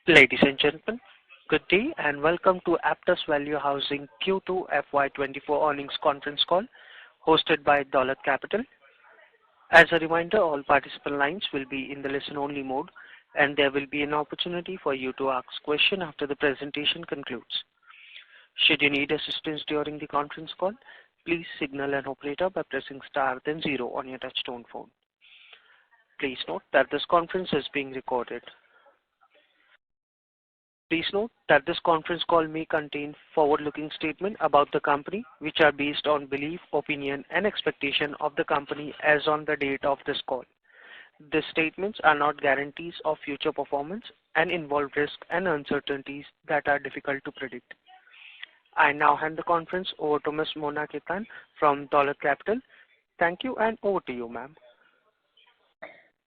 Ladies and gentlemen, good day and welcome to Aptus Value Housing Q2 FY24 earnings conference call hosted by Dolat Capital. As a reminder, all participant lines will be in the listen-only mode and there will be an opportunity for you to ask questions after the presentation concludes. Should you need assistance during the conference call, please signal an operator by pressing star then 0 on your touchtone phone. Please note that this conference is being recorded. Please note that this conference call may contain forward-looking statements about the company, which are based on belief, opinion, and expectation of the company as on the date of this call. These statements are not guarantees of future performance and involve risks and uncertainties that are difficult to predict. I now hand the conference over to Ms. Mona Ketan from Dolat Capital. Thank you and over to you, ma'am.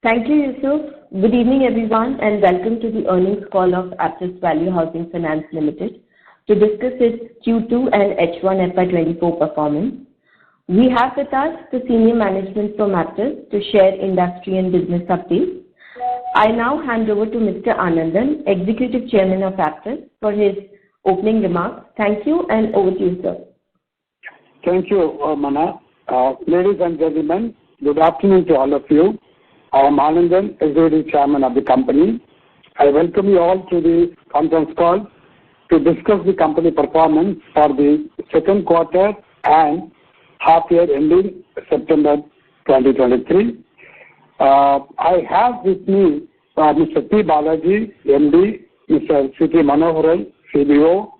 Thank you, Yusuf. Good evening, everyone, and welcome to the earnings call of Aptus Value Housing Finance Limited to discuss its Q2 and H1 FY24 performance. We have with us the senior management from Aptus to share industry and business updates. I now hand over to Mr. Anandan, Executive Chairman of Aptus, for his opening remarks. Thank you, and over to you, sir. Thank you, Mona. Ladies and gentlemen, good afternoon to all of you. I am Anandan, Executive Chairman of the company. I welcome you all to the conference call to discuss the company performance for the second quarter and half year ending September 2023. I have with me Mr. P. Balaji, MD, Mr. C.T. Manoharan, CBO,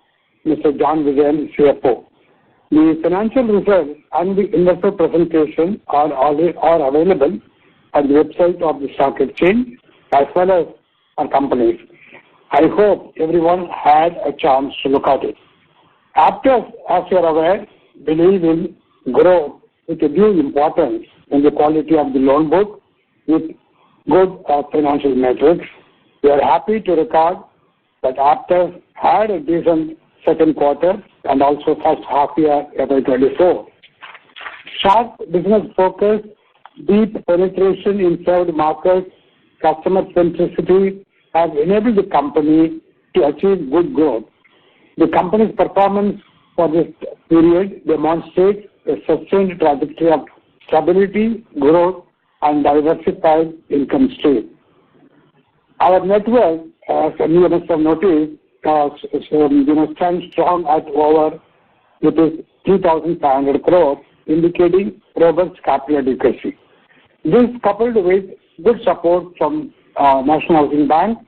Mr. John Vijayan, CFO. The financial results and the investor presentation are available on the website of the stock exchange as well as our companies. I hope everyone had a chance to look at it. Aptus, as you are aware, believe in growth with a due importance in the quality of the loan book with good financial metrics. We are happy to record that Aptus had a decent second quarter and also first half year FY24. Sharp business focus, deep penetration in served markets, customer centricity have enabled the company to achieve good growth. The company's performance for this period demonstrates a sustained trajectory of stability, growth, and diversified income stream. Our net worth, as you must have noticed, stands strong at over 3,500 crores, indicating robust capital adequacy. This, coupled with good support from National Housing Bank,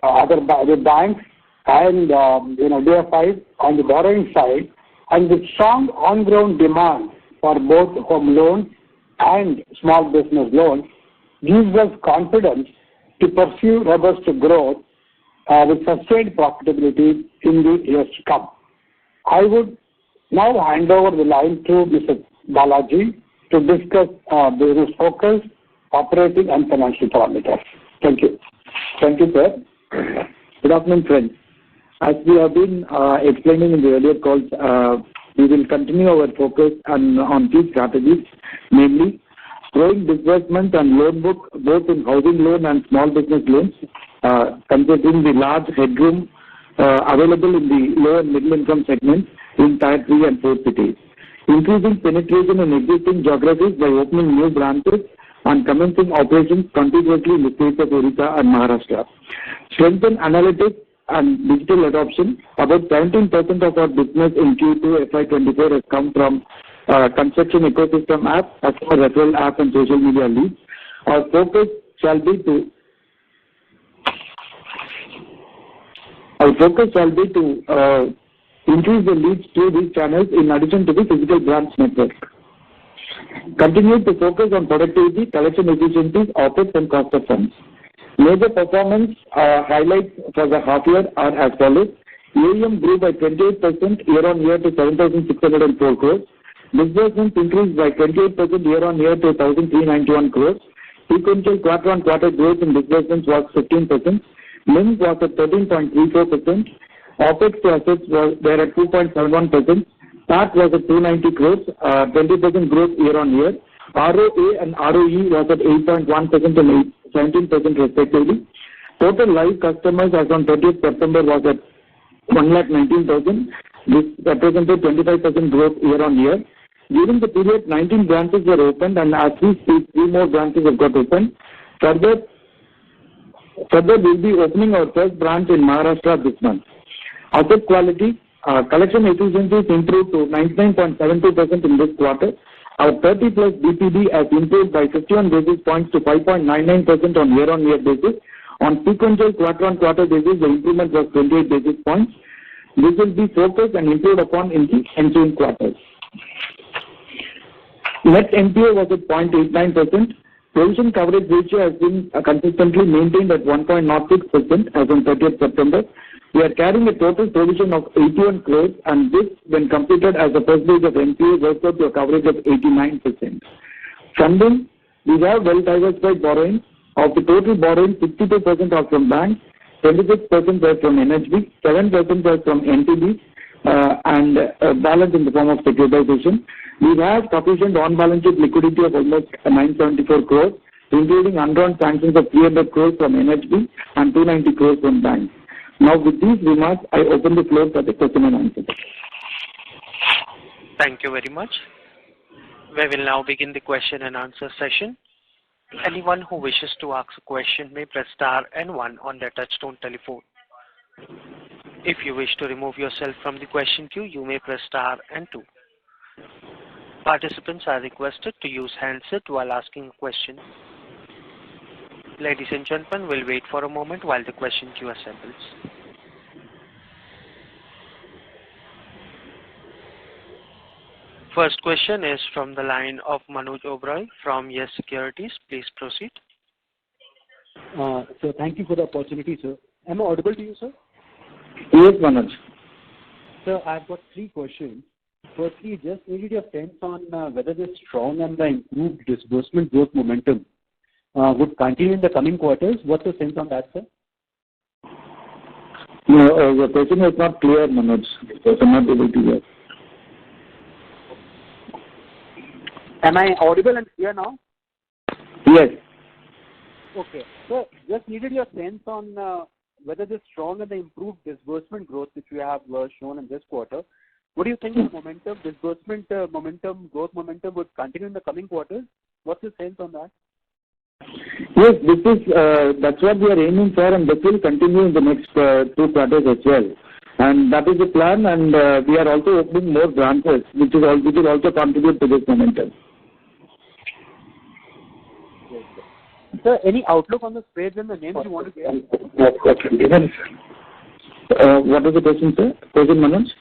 other banks, and DFIs on the borrowing side, and with strong on-ground demand for both home loans and small business loans, gives us confidence to pursue robust growth with sustained profitability in the years to come. I would now hand over the line to Mr. Balaji to discuss business focus, operating and financial parameters. Thank you. Thank you, sir. Good afternoon, friends. As we have been explaining in the earlier calls, we will continue our focus on key strategies, namely growing disbursement and loan book both in housing loan and small business loans, considering the large headroom available in the low and middle income segments in Tier 3 and 4 cities. Increasing penetration in existing geographies by opening new branches and commencing operations contiguously in the states of Odisha and Maharashtra. Strengthen analytics and digital adoption. About 17% of our business in Q2 FY24 has come from Construction Ecosystem app, customer referral app and social media leads. Our focus shall be to increase the leads through these channels in addition to the physical branch network. Continue to focus on productivity, collection efficiencies, OpEx and cost of funds. Major performance highlights for the half year are as follows. AUM grew by 28% year-on-year to 7,604 crores. Disbursements increased by 28% year-on-year to 1,391 crores. Sequential quarter-on-quarter growth in disbursements was 15%. NIM was at 13.34%. OpEx to assets were at 2.71%. PAT was at 290 crores, 20% growth year-on-year. ROA and ROE was at 8.1% and 17% respectively. Total live customers as on 30th September was at 119,000. This represented 25% growth year-on-year. During the period, 19 branches were opened, and as we speak, 3 more branches have got opened. Further, we'll be opening our first branch in Maharashtra this month. Asset quality, collection efficiencies improved to 99.72% in this quarter. Our 30 plus DPD has improved by 51 basis points to 5.99% on year-on-year basis. On sequential quarter-on-quarter basis, the improvement was 28 basis points. This will be focused and improved upon in the ensuing quarters. Net NPA was at 0.89%. Provision coverage ratio has been consistently maintained at 1.06% as on 30th September. We are carrying a total provision of 81 crores, and this, when computed as a percentage of NPA, works out to a coverage of 89%. Funding, we have well-diversified borrowing. Of the total borrowing, 62% are from banks, 26% were from NHB, 7% were from NTB, and balance in the form of securitization. We have sufficient on-balance sheet liquidity of almost 974 crores, including undrawn sanctions of 300 crores from NHB and 290 crores from banks. Now, with these remarks, I open the floor for the question and answer. Thank you very much. We will now begin the question and answer session. Anyone who wishes to ask a question may press star and 1 on their touchtone telephone. If you wish to remove yourself from the question queue, you may press star and 2. Participants are requested to use handset while asking a question. Ladies and gentlemen, we'll wait for a moment while the question queue assembles. First question is from the line of Manoj Oberoi from Yes Securities. Please proceed. So thank you for the opportunity, sir. Am I audible to you, sir? Yes, Manoj. Sir, I've got 3 questions. Firstly, just needed your sense on whether the strong and the improved disbursement growth momentum would continue in the coming quarters. What's your sense on that, sir? No, the question is not clear, Manoj. I'm not able to hear. Am I audible and clear now? Yes. Okay. So just needed your sense on whether the strong and the improved disbursement growth which we have shown in this quarter, what do you think the momentum, disbursement momentum, growth momentum would continue in the coming quarters? What's your sense on that? Yes, that's what we are aiming for, and that will continue in the next 2 quarters as well. And that is the plan, and we are also opening more branches, which will also contribute to this momentum. Sir, any outlook on the spreads and the names you want to give? What is the question, sir? Question, Manoj?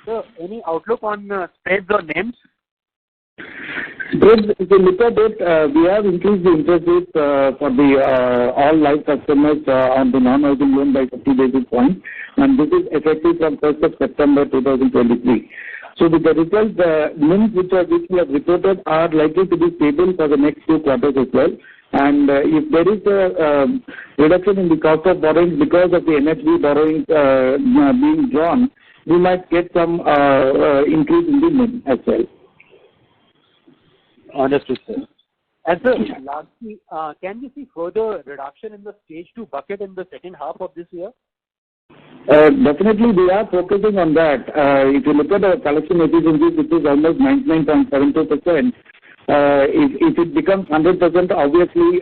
Sir, any outlook on spreads or names? Spreads, if you look at it, we have increased the interest rate for the all live customers on the non-housing loan by 50 basis points, and this is effective from 1st of September 2023. So with the result, the NIMs which we have reported are likely to be stable for the next 2 quarters as well. And if there is a reduction in the cost of borrowing because of the NHB borrowing being drawn, we might get some increase in the NIM as well. Understood, sir. And sir, lastly, can we see further reduction in the stage 2 bucket in the second half of this year? Definitely, we are focusing on that. If you look at our collection efficiency, which is almost 99.72%, if it becomes 100%, obviously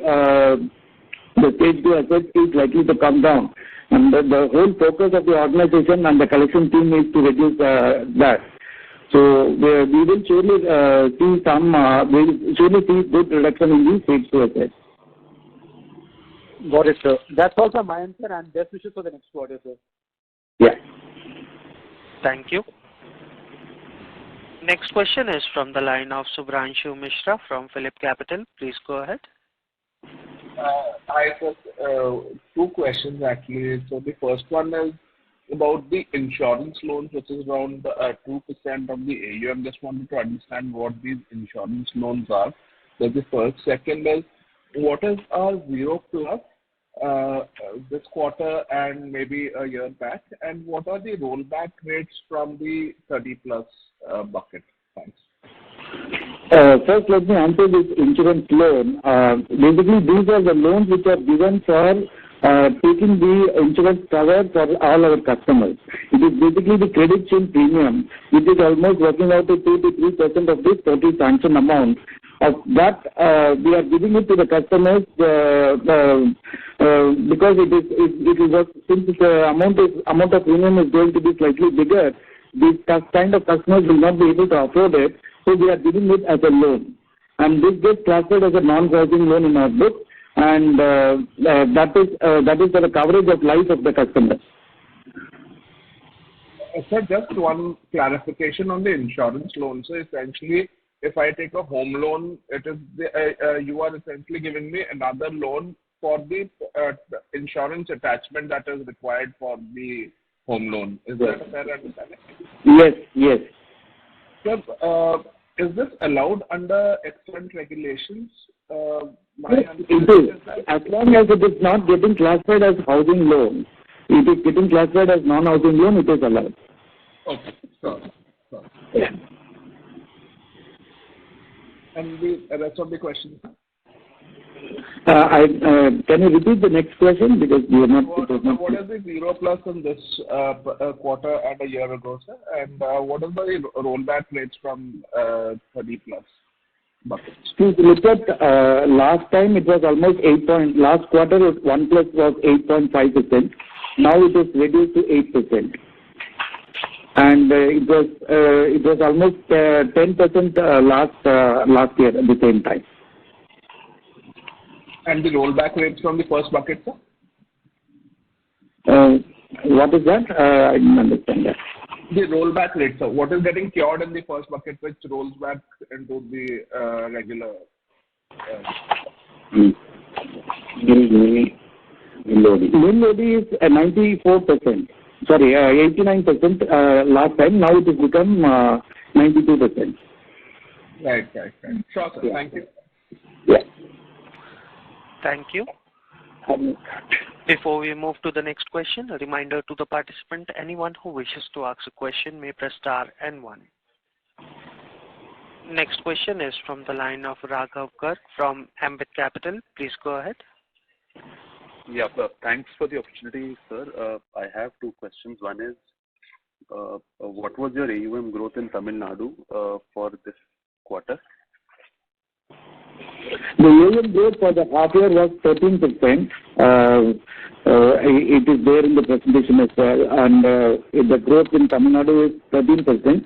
the stage 2 asset is likely to come down. And the whole focus of the organization and the collection team is to reduce that. So we will surely see good reduction in the stage 2 assets. Got it, sir. That's also my answer, and best wishes for the next quarter, sir. Yeah. Thank you. Next question is from the line of Subhranshu Mishra from Phillip Capital. Please go ahead. I got 2 questions actually. So the first one is about the insurance loans, which is around 2% of the AUM. Just wanted to understand what these insurance loans are. That's the first. Second is, what is our 0 plus this quarter and maybe a year back, and what are the rollback rates from the 30 plus bucket? Thanks. First, let me answer this insurance loan. Basically, these are the loans which are given for taking the insurance cover for all our customers. It is basically the credit change premium, which is almost working out to 2 to 3% of the total sanction amount. Of that, we are giving it to the customers because since the amount of premium is going to be slightly bigger, these kind of customers will not be able to afford it, so we are giving it as a loan. And this gets classified as a non-housing loan in our book, and that is for the coverage of life of the customer. Sir, just one clarification on the insurance loan. So essentially, if I take a home loan, it is you are essentially giving me another loan for the insurance attachment that is required for the home loan. Is that a fair understanding? Yes, yes. Sir, is this allowed under excellent regulations? It is. As long as it is not getting classified as housing loan, it is getting classified as non-housing loan, it is allowed. Okay, sure. Yeah. And the rest of the questions? Can you repeat the next question, because you are not. What is the 0+ in this quarter and a year ago, sir? And what is the rollback rates from 30+ buckets? To look at last time, it was almost 8. Last quarter, 1+ was 8.5%. Now it is reduced to 8%, and it was almost 10% last year at the same time. And the rollback rates from the first bucket, sir? What is that? I didn't understand that. The rollback rate, sir. What is getting cured in the first bucket, which rolls back into the regular? Main lodi is 94%. Sorry, 89% last time. Now it has become 92%. Right. Sure, sir. Yeah. Thank you. Yeah. Thank you. Before we move to the next question, a reminder to the participant, anyone who wishes to ask a question may press star and 1. Next question is from the line of Raghav Garg from Ambit Capital. Please go ahead. Yeah, thanks for the opportunity, sir. I have 2 questions. One is, what was your AUM growth in Tamil Nadu for this quarter? The AUM growth for the half year was 13%. It is there in the presentation as well, and the growth in Tamil Nadu is 13%.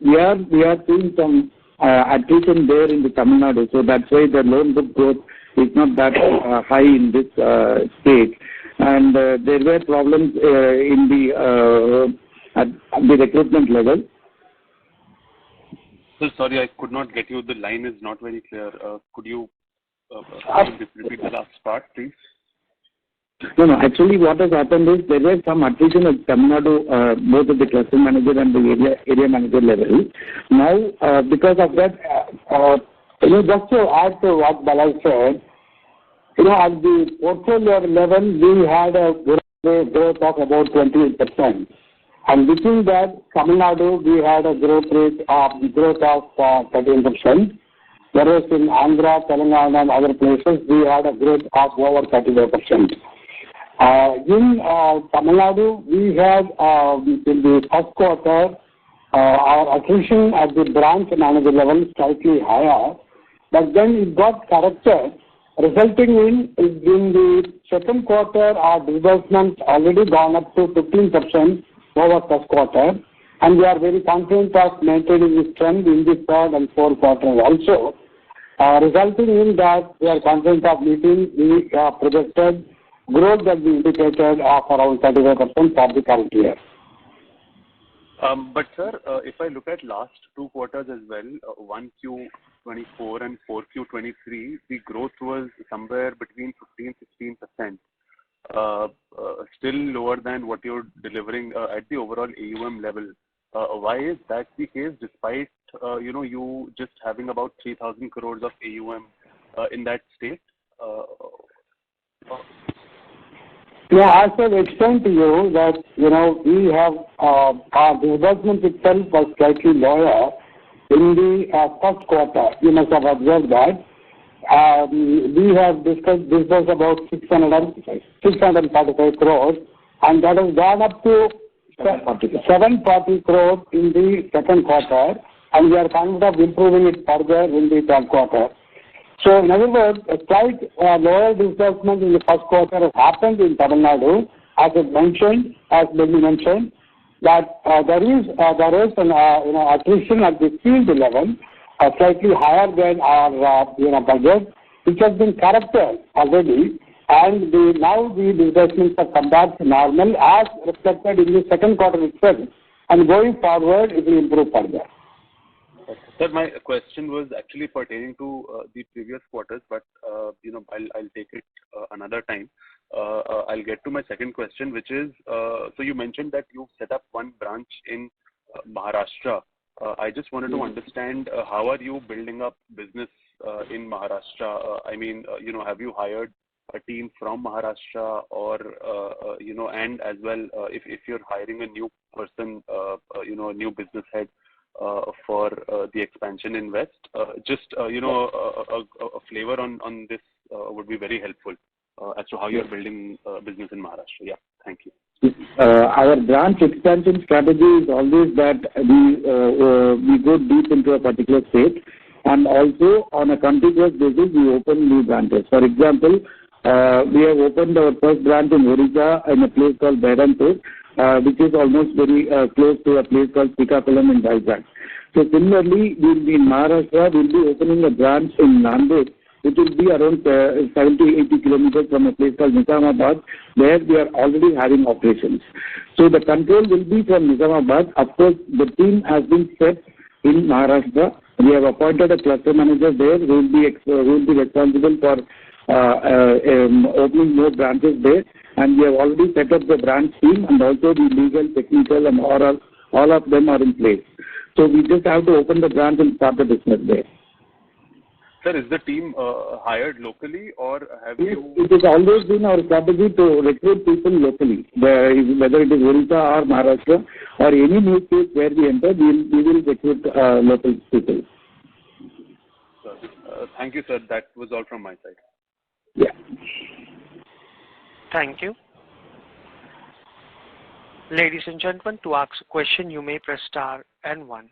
We are seeing some attrition there in the Tamil Nadu, so that's why the loan book growth is not that high in this state. And there were problems at the recruitment level. So sorry, I could not get you. The line is not very clear. Could you repeat the last part, please? No. Actually, what has happened is there were some attrition at Tamil Nadu, both at the cluster manager and the area manager level. Now, because of that, just to add to what Balai said, at the portfolio level, we had a growth of about 28%. And within that, Tamil Nadu, we had a growth of 13%. Whereas in Andhra, Telangana, and other places, we had a growth of over 35%. In Tamil Nadu, we had in the first quarter, our attrition at the branch manager level slightly higher, but then it got corrected, resulting in the second quarter, our disbursements already gone up to 15% over first quarter, and we are very confident of maintaining this trend in the third and fourth quarters also, resulting in that we are confident of meeting the projected growth that we indicated of around 35% for the current year. But sir, if I look at last 2 quarters as well, 1Q24 and 4Q23, the growth was somewhere between 15-16%. Still lower than what you're delivering at the overall AUM level. Why is that the case, despite you just having about 3,000 crores of AUM in that state? Yeah, as I've explained to you that we have our disbursement itself was slightly lower in the first quarter. You must have observed that. we have disbursed about 645 crores, and that has gone up to 740 crores in the second quarter, and we are confident of improving it further in the third quarter. So, in other words, a slight lower disbursement in the first quarter has happened in Tamil Nadu, as Benny mentioned, that there is an attrition at the field level, slightly higher than our budget, which has been corrected already, and now the disbursements have come back to normal as reflected in the second quarter itself, and going forward it will improve further. Sir, my question was actually pertaining to the previous quarters, but I'll take it another time. I'll get to my second question, which is, so you mentioned that you've set up one branch in Maharashtra. I just wanted to understand how are you building up business in Maharashtra? Have you hired a team from Maharashtra, or and as well, if you're hiring a new person, a new business head for the expansion in West, just a flavor on this would be very helpful as to how you're building business in Maharashtra. Yeah, thank you. Our branch expansion strategy is always that we go deep into a particular state, and also on a contiguous basis we open new branches. For example, we have opened our first branch in Odisha in a place called Behranpur, which is almost very close to a place called Srikakulam in Vizag. So similarly, we'll be in Maharashtra, we'll be opening a branch in Nanded, which will be around 70-80 kilometers from a place called Nizamabad, where we are already having operations. So the control will be from Nizamabad. Of course, the team has been set in Maharashtra. We have appointed a cluster manager there who will be responsible for opening more branches there, and we have already set up the branch team, and also the legal, technical, and all of them are in place. So we just have to open the branch and start the business there. Sir, is the team hired locally, or have you? It has always been our strategy to recruit people locally, whether it is Odisha or Maharashtra or any new state where we enter, we will recruit local people. Thank you, sir. That was all from my side. Yeah. Thank you. Ladies and gentlemen, to ask a question, you may press star and 1.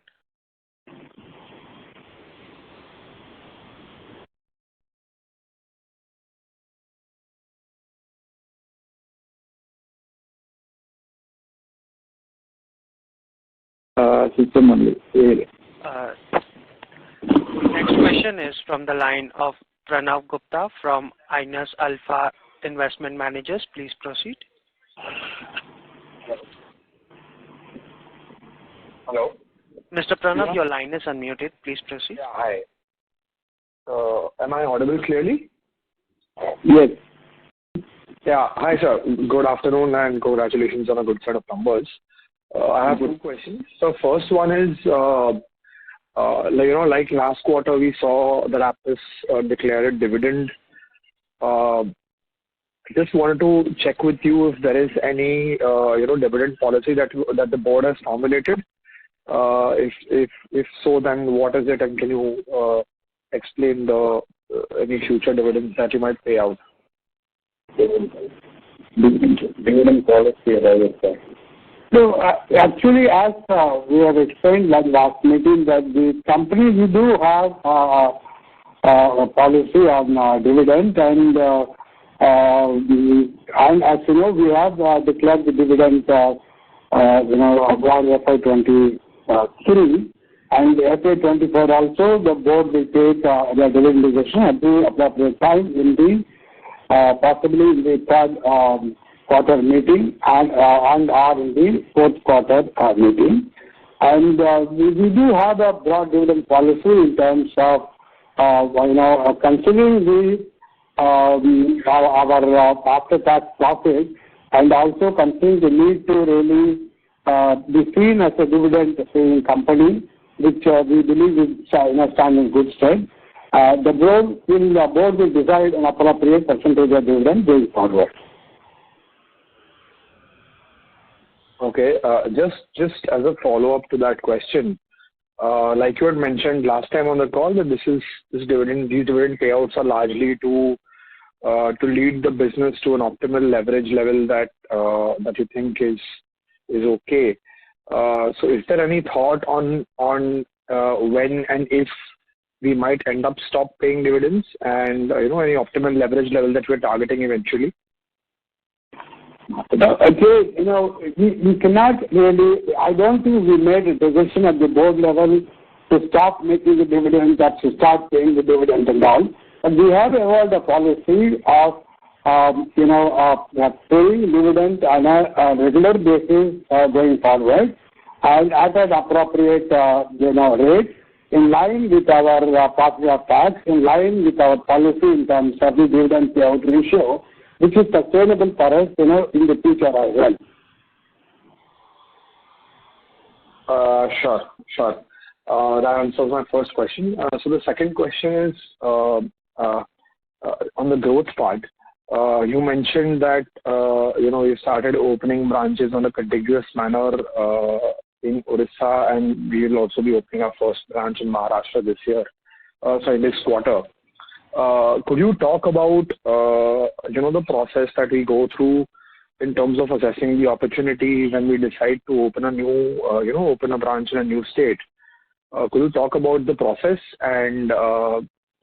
System only. Next question is from the line of Pranav Gupta from Inus Alpha Investment Managers. Please proceed. Hello. Mr. Pranav, your line is unmuted. Please proceed. Yeah, hi. Am I audible clearly? Yes. Yeah, hi sir. Good afternoon and congratulations on a good set of numbers. I have 2 questions. So first one is, like last quarter we saw that Aptus declared a dividend. Just wanted to check with you if there is any dividend policy that the board has formulated. If so, then what is it, and can you explain any future dividends that you might pay out? Dividend policy, So actually, as we have explained last meeting, that the company, we do have a policy on dividend, and as you know, we have declared the dividend about FY23, and FY24 also the board will take the dividend decision at the appropriate time in the possibly in the third quarter meeting and or in the fourth quarter meeting. And we do have a broad dividend policy in terms of considering our after-tax profit, and also considering the need to really be seen as a dividend-paying company, which we believe is stand in good stead. The board will decide an appropriate percentage of dividend going forward. Okay, just as a follow-up to that question, like you had mentioned last time on the call, that these dividend payouts are largely to lead the business to an optimal leverage level that you think is okay. So is there any thought on when and if we might end up stop paying dividends, and any optimal leverage level that we're targeting eventually? Okay, we cannot really. I don't think we made a decision at the board level to stop making the dividends, or to start paying the dividends and all. But we have evolved a policy of paying dividends on a regular basis going forward, and at an appropriate rate, in line with our policy of tax, in line with our policy in terms of the dividend payout ratio, which is sustainable for us, in the future as well. Sure. That answers my first question. So the second question is on the growth part. You mentioned that you started opening branches on a contiguous manner in Orissa, and we will also be opening our first branch in Maharashtra this quarter. Could you talk about the process that we go through in terms of assessing the opportunity when we decide to open a branch in a new state? Could you talk about the process and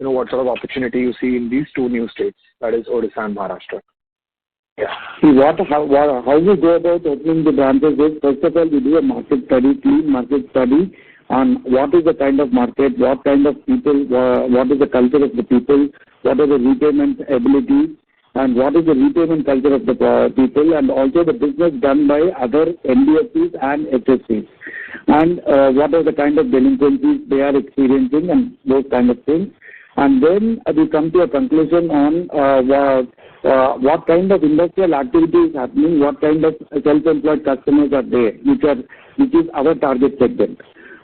what sort of opportunity you see in these two new states, that is Odisha and Maharashtra? Yeah. See, how we go about opening the branches is, first of all, we do a clean market study on what is the kind of market, what kind of people, what is the culture of the people, what are the repayment abilities, and what is the repayment culture of the people, and also the business done by other NBFCs and HFCs, and what are the kind of delinquencies they are experiencing, and those kind of things. And then we come to a conclusion on what kind of industrial activity is happening, what kind of self-employed customers are there, which is our target segment.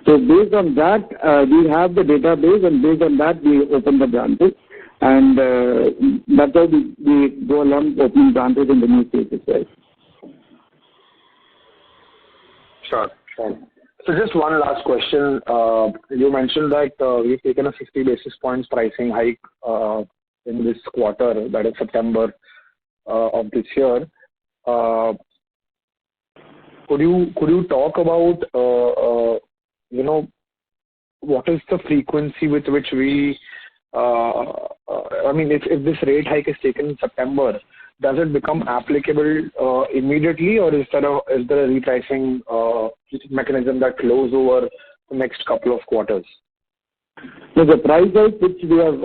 So based on that, we have the database, and based on that, we open the branches, and that's how we go along opening branches in the new states as well. Sure. So just one last question. You mentioned that we've taken a 50 basis points pricing hike in this quarter, that is September of this year. Could you talk about what is the frequency with which we if this rate hike is taken in September, does it become applicable immediately, or is there a repricing mechanism that flows over the next couple of quarters? So the price hike which we have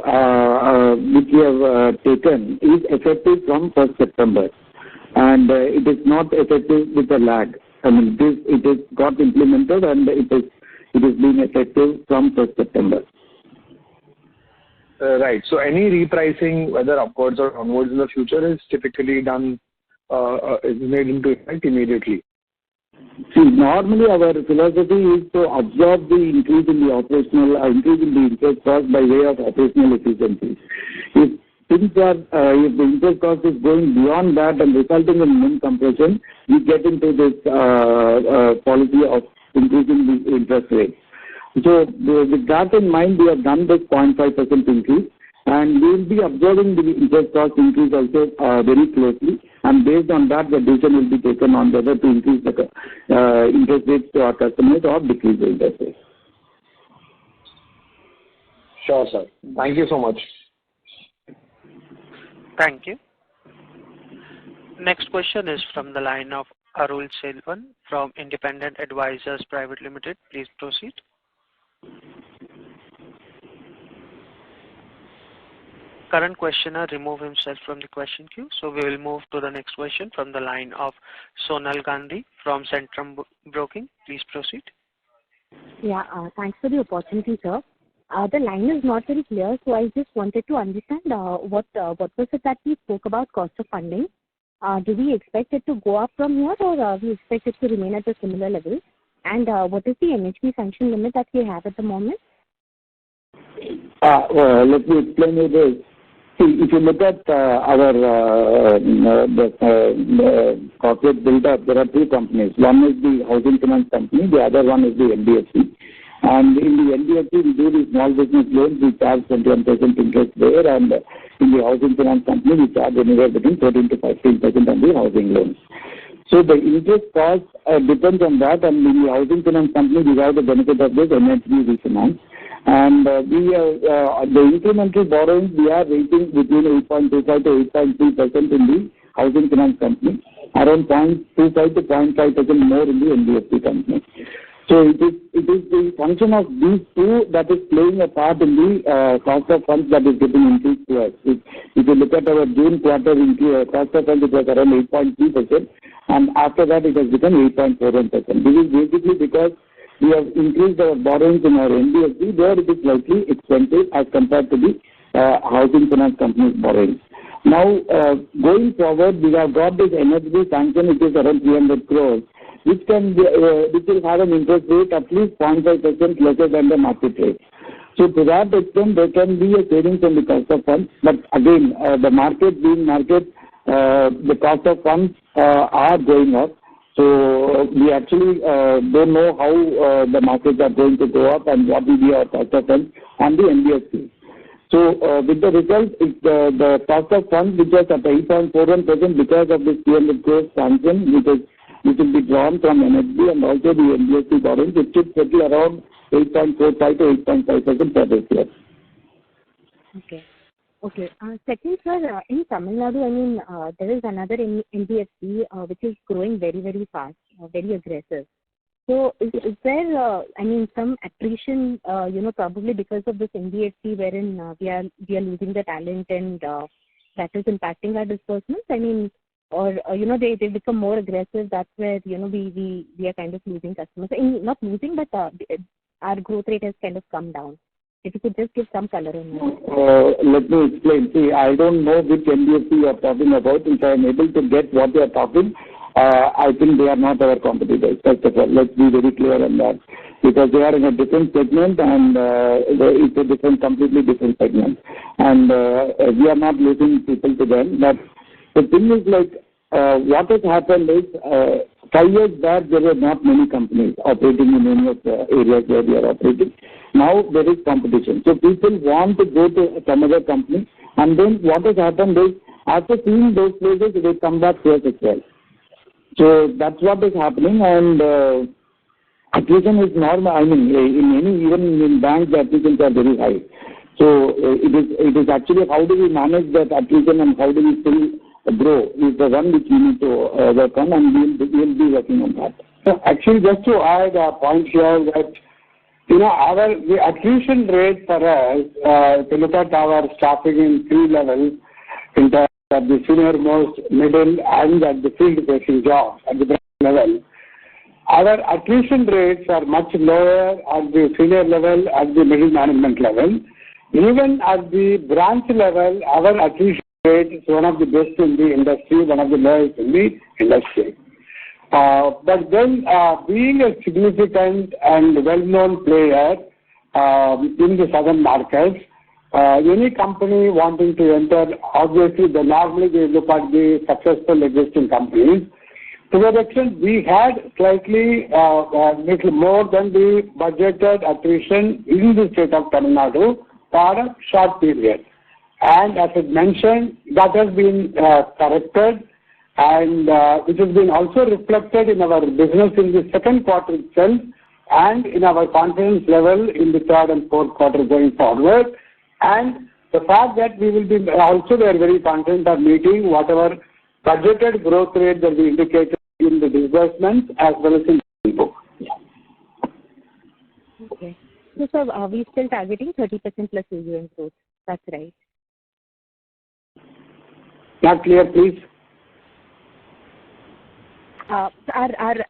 taken is effective from 1st September, and it is not effective with a lag. It is got implemented, and it is being effective from 1st September. Right. So any repricing, whether upwards or onwards in the future, is typically done, is made into effect immediately. See, normally our philosophy is to absorb the increase in the interest cost by way of operational efficiencies. If the interest cost is going beyond that and resulting in NIM compression, we get into this policy of increasing the interest rate. So with that in mind, we have done this 0.5% increase, and we will be observing the interest cost increase also very closely, and based on that, the decision will be taken on whether to increase the interest rates to our customers or decrease the interest rates. Sure, sir. Thank you so much. Thank you. Next question is from the line of Arul Selvan from Independent Advisors Private Limited. Please proceed. Current questioner removed himself from the question queue, so we will move to the next question from the line of Sonal Gandhi from Centrum Broking. Please proceed. Yeah, thanks for the opportunity, sir. The line is not very clear, so I just wanted to understand what was it that we spoke about cost of funding. Do we expect it to go up from here, or we expect it to remain at a similar level? And what is the NHB sanction limit that we have at the moment? Let me explain you this. See, if you look at our corporate build-up, there are two companies. One is the housing finance company, the other one is the NBFC. And in the NBFC, we do the small business loans, we charge 21% interest there, and in the housing finance company, we charge anywhere between 14 to 15% on the housing loans. So the interest cost depends on that, and in the housing finance company, we have the benefit of this NHB refinance. And the incremental borrowings, we are rating between 8.25 to 8.3% in the housing finance company, around 0.25 to 0.5% more in the NBFC company. So it is the function of these two that is playing a part in the cost of funds that is getting increased to us. If you look at our June quarter cost of funds, it was around 8.3%, and after that it has become 8.41%. This is basically because we have increased our borrowings in our NBFC, where it is slightly expensive as compared to the housing finance company's borrowings. Now, going forward, we have got this NHB sanction, which is around 300 crores, which will have an interest rate at least 0.5% lesser than the market rate. So to that extent, there can be a savings in the cost of funds. But again, the market being market, the cost of funds are going up. So we actually don't know how the markets are going to go up and what will be our cost of funds on the NBFC. So with the result, the cost of funds, which was at 8.41% because of this 300 crores sanction, which will be drawn from NHB and also the NBFC borrowings, it should settle around 8.45 to 8.5% for this year. Okay. Second, sir, in Tamil Nadu, there is another NBFC which is growing very, very fast, very aggressive. So is there, some attrition, probably because of this NBFC wherein we are losing the talent and that is impacting our disbursements? They become more aggressive. That's where, we are kind of losing customers. Not losing, but our growth rate has kind of come down. If you could just give some color on that. Let me explain. See, I don't know which NBFC you are talking about. If I am able to get what you are talking, I think they are not our competitors. First of all, let's be very clear on that. Because they are in a different segment and it's a completely different segment. And we are not losing people to them. But the thing is what has happened is 5 years back there were not many companies operating in any of the areas where we are operating. Now there is competition. So people want to go to some other company, and then what has happened is after seeing those places they come back to us as well. So that's what is happening, and attrition is normal. Even in banks the attritions are very high. So it is actually how do we manage that attrition and how do we still grow is the one which we need to work on, and we'll be working on that. So actually, just to add a point here that the attrition rate for us, if you look at our staffing in 3 levels, in terms of the senior most, middle, and at the field-facing jobs at the level, our attrition rates are much lower at the senior level, at the middle management level. Even at the branch level, our attrition rate is one of the best in the industry, one of the lowest in the industry. But then, being a significant and well-known player in the southern markets, any company wanting to enter, obviously, normally they look at the successful existing companies. To that extent, we had slightly little more than the budgeted attrition in the state of Tamil Nadu for a short period. And as I mentioned, that has been corrected, and which has been also reflected in our business in the second quarter itself and in our confidence level in the third and fourth quarter going forward. And the fact that we are very confident of meeting whatever budgeted growth rate that we indicated in the disbursements as well as in the book. Okay. So, sir, are we still targeting 30% plus AUM growth? That's right. Not clear, please. Our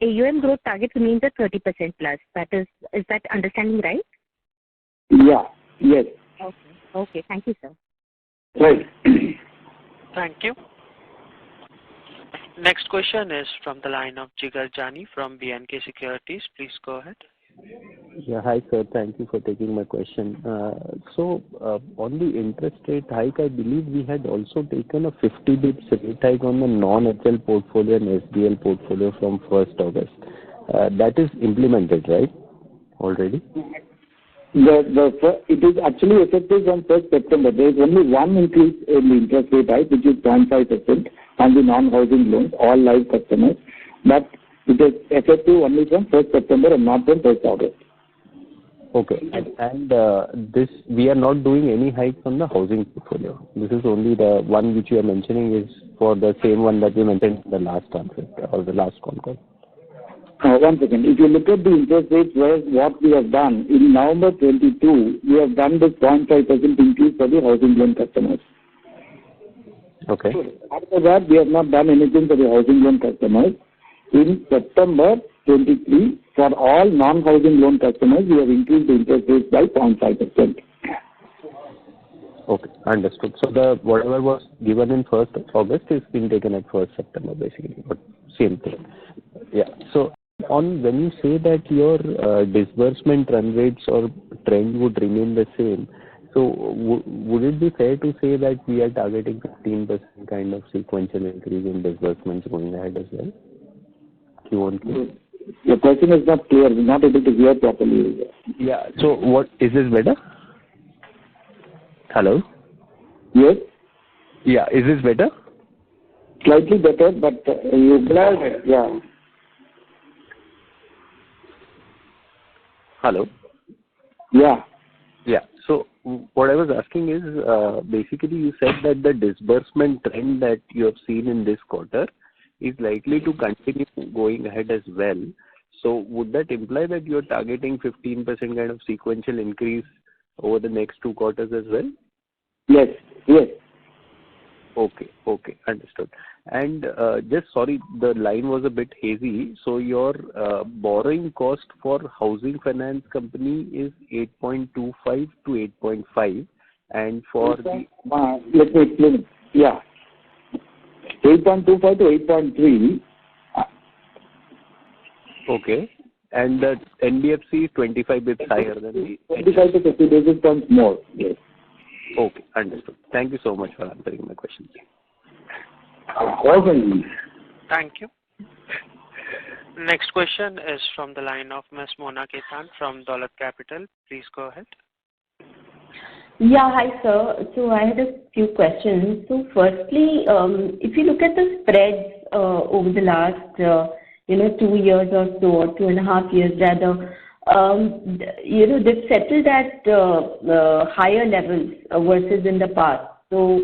AUM growth target remains at 30% plus. Is that understanding right? Yeah. Yes. Okay. Thank you, sir. Right. Thank you. Next question is from the line of Jigar Jani from B&K Securities. Please go ahead. Yeah, hi sir. Thank you for taking my question. On the interest rate hike, I believe we had also taken a 50 bps rate hike on the non-HL portfolio and SBL portfolio from 1st August. That is implemented, right? Already? It is actually effective on 1st September. There is only one increase in the interest rate hike, which is 0.5% on the non-housing loans, all live customers. But it is effective only from 1st September and not from 1st August. Okay. And this, we are not doing any hikes on the housing portfolio. This is only the one which you are mentioning is for the same one that you mentioned in the last answer or the last call. One second. If you look at the interest rates, what we have done in November 22, we have done this 0.5% increase for the housing loan customers. Okay. After that, we have not done anything for the housing loan customers. In September 23, for all non-housing loan customers, we have increased the interest rates by 0.5%. Okay, understood. So the whatever was given in 1st August is been taken at 1st September, basically, but same thing. Yeah. So when you say that your disbursement run rates or trend would remain the same, so would it be fair to say that we are targeting 15% kind of sequential increase in disbursements going ahead as well? Q1Q? Your question is not clear. We're not able to hear properly. Yeah. So what is this better? Hello? Yes. Yeah. Is this better? Slightly better, but yeah. Hello? Yeah. Yeah. So what I was asking is, basically you said that the disbursement trend that you have seen in this quarter is likely to continue going ahead as well. So would that imply that you're targeting 15% kind of sequential increase over the next 2 quarters as well? Yes. Okay, understood. And just sorry, the line was a bit hazy. So your borrowing cost for housing finance company is 8.25 to 8.5, and for the let me explain. Yeah, 8.25 to 8.3. Okay, and the NBFC is 25 bits higher than the 25 to 50 basis points more. Yes. Okay, understood. Thank you so much for answering my questions. Thank you. Next question is from the line of Ms. Mona Ketan from Dolat Capital. Please go ahead. Yeah, hi sir. So I had a few questions. So firstly, if you look at the spreads over the last 2 years or so, or 2.5 years rather, they've settled at higher levels versus in the past. So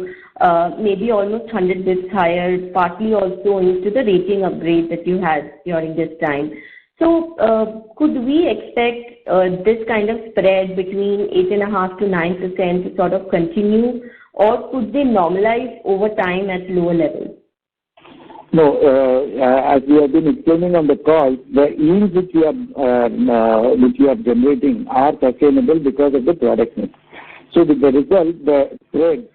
maybe almost 100 bits higher, partly also into the rating upgrade that you had during this time. So could we expect this kind of spread between 8.5% to 9% to sort of continue, or could they normalize over time at lower levels? No, as we have been explaining on the call, the yields which we are generating are sustainable because of the product mix. So with the result, the spread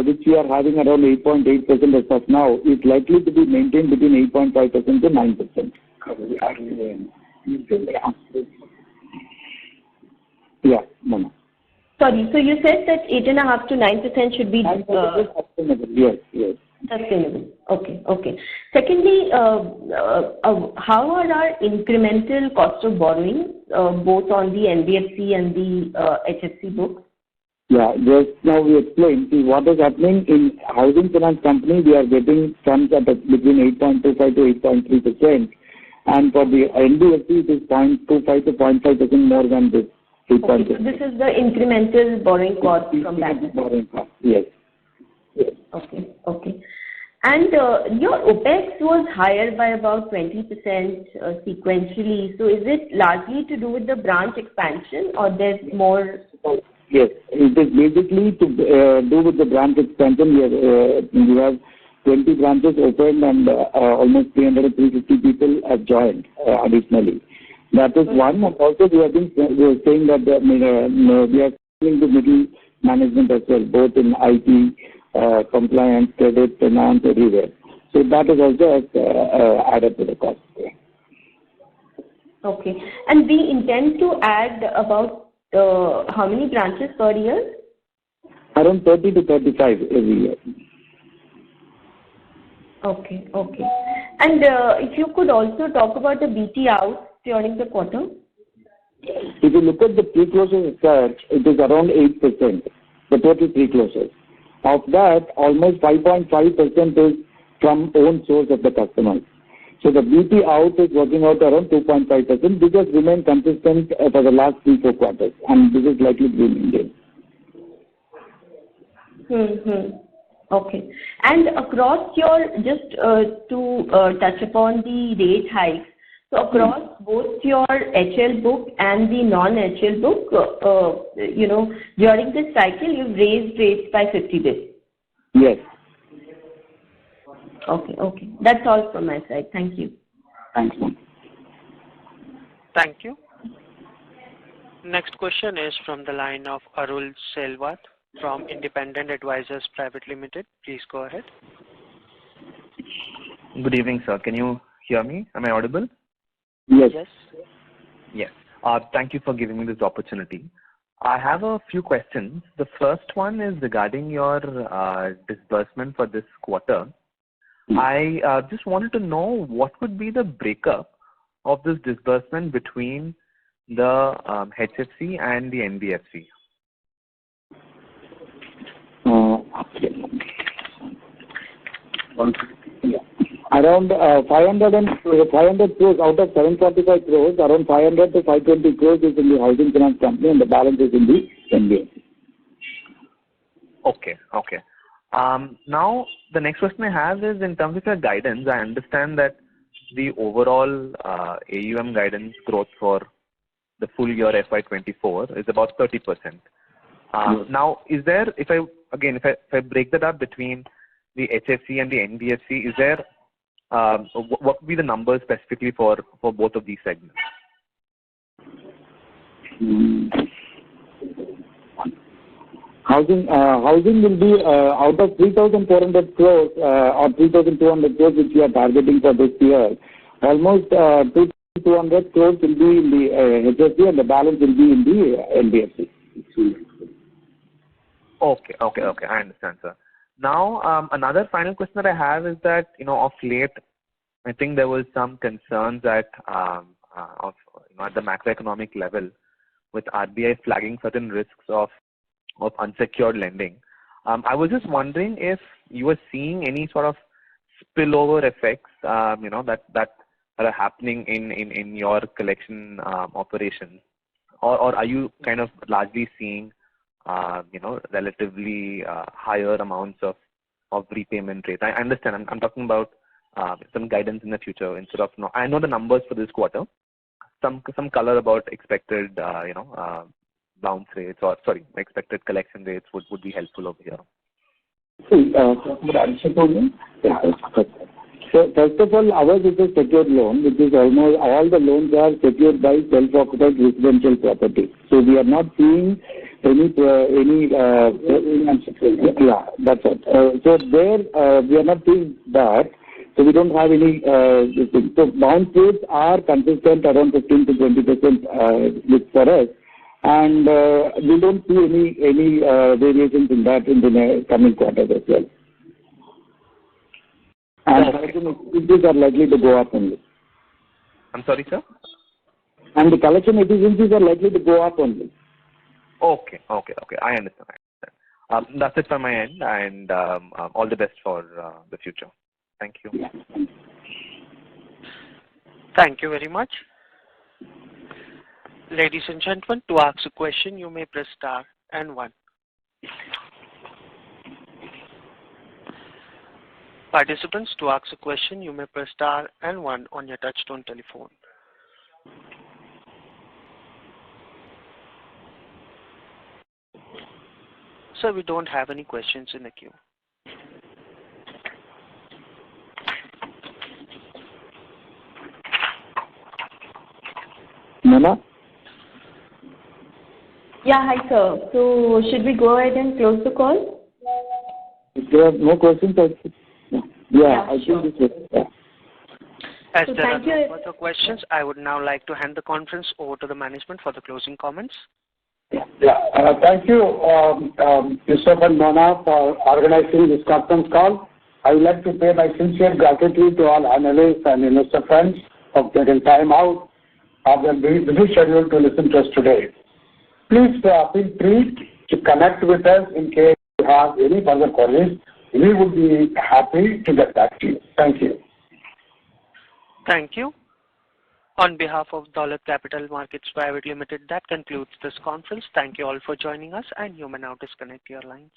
which we are having around 8.8% as of now is likely to be maintained between 8.5% to 9%. Yeah, Mona. Sorry, so you said that 8.5% to 9% should be sustainable. Yes. Sustainable. Okay. Secondly, how are our incremental cost of borrowing, both on the NBFC and the HFC books? Yeah, just now we explained. See, what is happening in housing finance company, we are getting funds at between 8.25 to 8.3%, and for the NBFC it is 0.25 to 0.5% more than this. Okay, so this is the incremental borrowing cost from that. Borrowing cost, yes. Okay. And your OPEX was higher by about 20% sequentially. So is it largely to do with the branch expansion, or there's more? Yes, it is basically to do with the branch expansion. We have 20 branches opened and almost 300 to 350 people have joined additionally. That is one. And also we are saying that we are seeing the middle management as well, both in IT, compliance, credit, finance, everywhere. So that is also added to the cost. Okay. And we intend to add about how many branches per year? Around 30 to 35 every year. Okay. And if you could also talk about the BT out during the quarter. If you look at the pre-closure search, it is around 8%, the total pre-closures. Of that, almost 5.5% is from own source of the customers. So the BP out is working out around 2.5%, which has remained consistent for the last 3-4 quarters, and this is likely to be maintained. Okay. And across your, just to touch upon the rate hikes, so across both your HL book and the non-HL book, during this cycle, you've raised rates by 50 bps. Yes. Okay. That's all from my side. Thank you. Thanks, ma'am. Thank you. Next question is from the line of Arul Selvat from Independent Advisors Private Limited. Please go ahead. Good evening, sir. Can you hear me? Am I audible? Yes. Yes. Thank you for giving me this opportunity. I have a few questions. The first one is regarding your disbursement for this quarter. I just wanted to know what would be the breakup of this disbursement between the HFC and the NBFC. Around 500 crores out of 745 crores, around 500 to 520 crores is in the housing finance company, and the balance is in the NBFC. Okay. Now, the next question I have is in terms of your guidance. I understand that the overall AUM guidance growth for the full year FY24 is about 30%. Now, is there, if I break that up between the HFC and the NBFC, is there what would be the numbers specifically for both of these segments? Housing will be out of 3,400 crores or 3,200 crores which we are targeting for this year. Almost 2,200 crores will be in the HFC and the balance will be in the NBFC. Okay. I understand, sir. Now, another final question that I have is that, of late, I think there was some concerns at the macroeconomic level with RBI flagging certain risks of unsecured lending. I was just wondering if you were seeing any sort of spillover effects, that are happening in your collection operations, or are you kind of largely seeing relatively higher amounts of repayment rate? I understand. I'm talking about some guidance in the future instead of I know the numbers for this quarter. Some color about expected bounce rates expected collection rates would be helpful over here. So first of all, ours is a secured loan, which is almost all the loans are secured by self-occupied residential property. So we are not seeing any that's it. So there we are not seeing that. So we don't have any. So bounce rates are consistent around 15 to 20% for us, and we don't see any variations in that in the coming quarters as well. And collection efficiencies are likely to go up only. I'm sorry, sir? And the collection efficiencies are likely to go up only. Okay. I understand. That's it from my end, and all the best for the future. Thank you. Yeah. Thank you very much. Ladies and gentlemen, to ask a question, you may press star and 1. Participants, to ask a question, you may press star and 1 on your touchtone telephone. Sir, we don't have any questions in the queue. Nana? Yeah, hi sir. So should we go ahead and close the call? If there are no questions, I sure. think this is As So there are thank you. no further questions, I would now like to hand the conference over to the management for the closing comments. Thank you, Yusuf and Mona, for organizing this conference call. I would like to pay my sincere gratitude to all analysts and investor friends for taking time out are the busy schedule to listen to us today. Please feel free to connect with us in case you have any further queries. We would be happy to get back to you. Thank you. Thank you. On behalf of Dolat Capital Markets Private Limited, that concludes this conference. Thank you all for joining us, and you may now disconnect your lines.